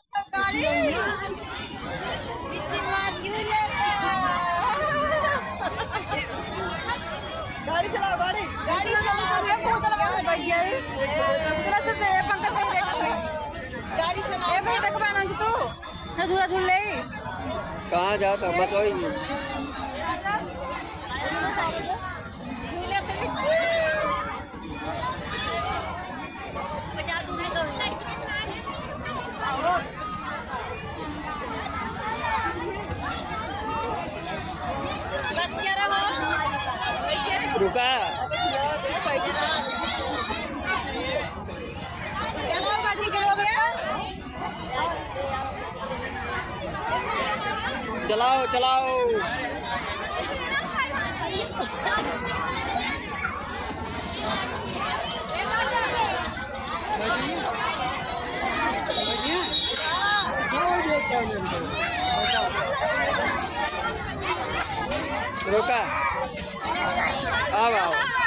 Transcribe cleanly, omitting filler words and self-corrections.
गाड़ी गाड़ी चलाओ गाड़ी गाड़ी चलाओ भैया गाड़ी चलाओ तू झूला झूल ले कहाँ जाता बस वही झूले बस क्या रहा रुका चलो पार्टी करोगे चलाओ चलाओ रुका आओ आओ